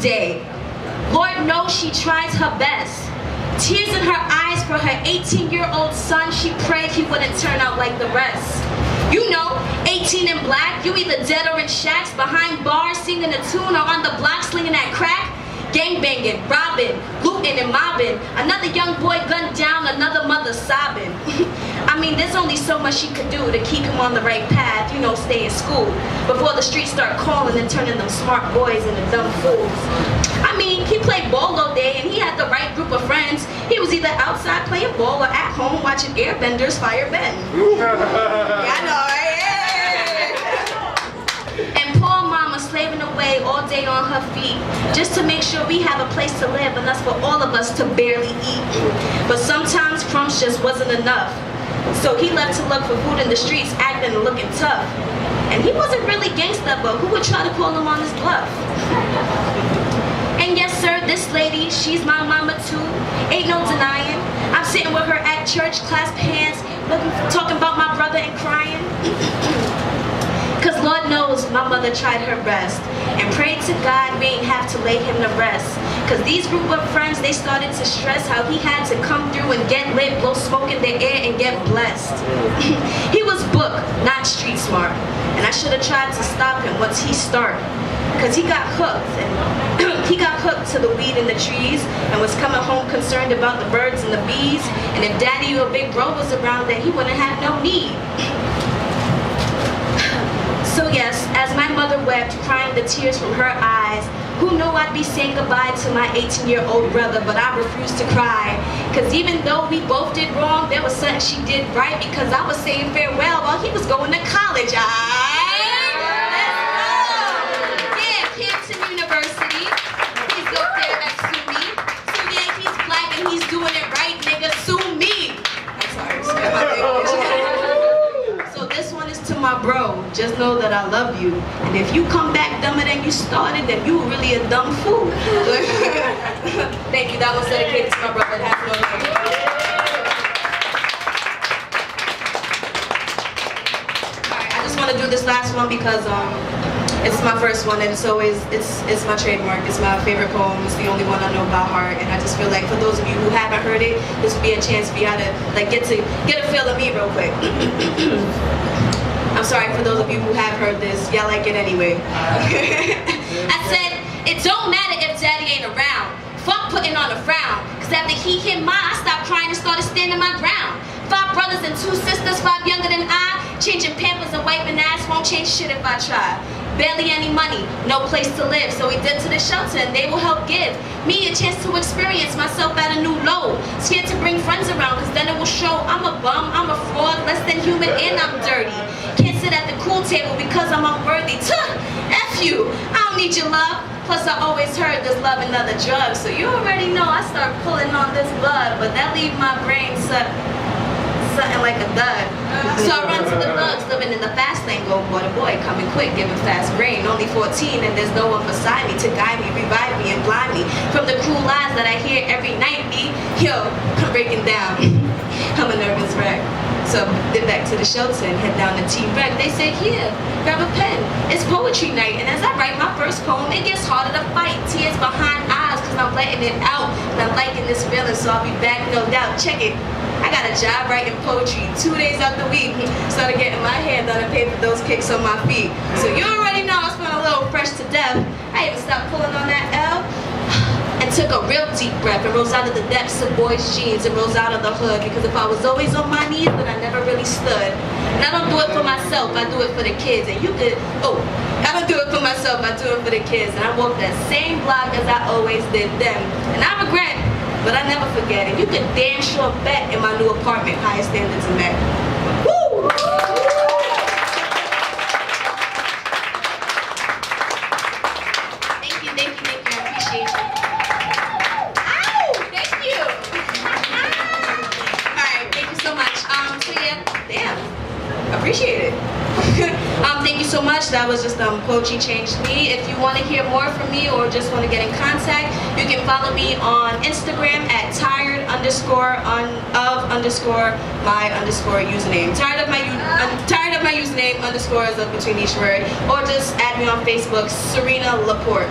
day. Lord knows she tries her best. Tears in her eyes for her 18-year-old son, she prayed he wouldn't turn out like the rest. You know, 18 and black, you either dead or in shacks, behind bars singing a tune, or on the block slinging that crack. Gangbanging, robbing, looting and mobbing. Another young boy gunned down, another mother sobbing. I mean, there's only so much she could do to keep him on the right path, you know, stay in school, before the streets start calling and turning them smart boys into dumb fools. I mean, he played ball all day and he had the right group of friends. He was either outside playing ball or at home watching airbenders fire Ben. Yeah, I know, right? Yeah. And poor mama slaving away all day on her feet just to make sure we have a place to live, and that's for all of us to barely eat. But sometimes crumbs just wasn't enough. So he left to look for food in the streets, acting and looking tough. And he wasn't really gangsta, but who would try to call him on his bluff? And yes, sir, this lady, she's my mama too. Ain't no denying. I'm sitting with her at church, clasped hands, talking about my brother and crying. Cause Lord knows my mother tried her best and prayed to God we ain't have to lay him to rest. Cause these group of friends, they started to stress how he had to come through and get lit, blow smoke in the air and get blessed. He was book, not street smart. And I should have tried to stop him once he started. Cause he got hooked, and he got hooked to the weed in the trees and was coming home concerned about the birds and the bees. And if daddy or big bro was around, then he wouldn't have no need. So yes, as my mother wept, crying the tears from her eyes, who knew I'd be saying goodbye to my 18-year-old brother, but I refused to cry. Cause even though we both did wrong, there was something she did right, because I was saying farewell while he was going to college. University. He's up there at sue me. So yeah, he's black and he's doing it right, nigga. Sue me. I'm sorry. So this one is to my bro. Just know that I love you. And if you come back dumber than you started, then you were really a dumb fool. Thank you. That was dedicated to my brother. Happy New Year. Alright, I just want to do this last one because it's my first one, and it's my trademark. It's my favorite poem. It's the only one I know by heart, and I just feel like for those of you who haven't heard it, this would be a chance for y'all to like get a feel of me real quick. I'm sorry for those of you who have heard this. Y'all like it anyway. I said, it don't matter if daddy ain't around. Fuck putting on a frown. Cause after he hit mine, I stopped crying and started standing my ground. 5 brothers and 2 sisters, 5 younger than I. Changing pampers and wiping ass won't change shit if I try. Barely any money, no place to live, so we dip to the shelter and they will help give me a chance to experience myself at a new low. Scared to bring friends around, cause then it will show I'm a bum, I'm a fraud, less than human, and I'm dirty. Can't sit at the cool table because I'm unworthy. F you, I don't need your love. Plus I always heard there's love and other drugs, so you already know I start pulling on this blood, but that leave my brain something like a dud. So I run to the thugs living in the fast lane, going, boy, the boy coming quick, giving fast brain. Only 14 and there's no one beside me to guide me, revive me, and blind me from the cruel lies that I hear every night. Yo, I'm breaking down. I'm a nervous wreck. So did back to the shelter and head down to T-Rec. They said, here, grab a pen. It's poetry night, and as I write my first poem, it gets harder to fight. Tears behind eyes, cause I'm letting it out. And I'm liking this feeling, so I'll be back, no doubt. Check it. I got a job writing poetry 2 days out the week. Started getting my hair done and paid for those kicks on my feet. So you already know I was feeling a little fresh to death. I even stopped pulling on that L and took a real deep breath and rose out of the depths of boys' jeans and rose out of the hood. Because if I was always on my knees, then I never really stood. And I don't do it for myself, I do it for the kids. And you could, I don't do it for myself, I do it for the kids. And I walk that same block as I always did then. And I regret, but I never forget it. You can damn sure bet in my new apartment, higher standards are met. Woo! Thank you, I appreciate you. Ow! Thank you! Alright, thank you so much. So yeah, damn, appreciate it. Thank you so much. That was just Poetry Changed Me. If you want to hear more from me or just want to get in contact, you can follow me on Instagram at tired_of_my_username. Tired of my username, underscore is up between each word. Or just add me on Facebook, Sirena Laporte.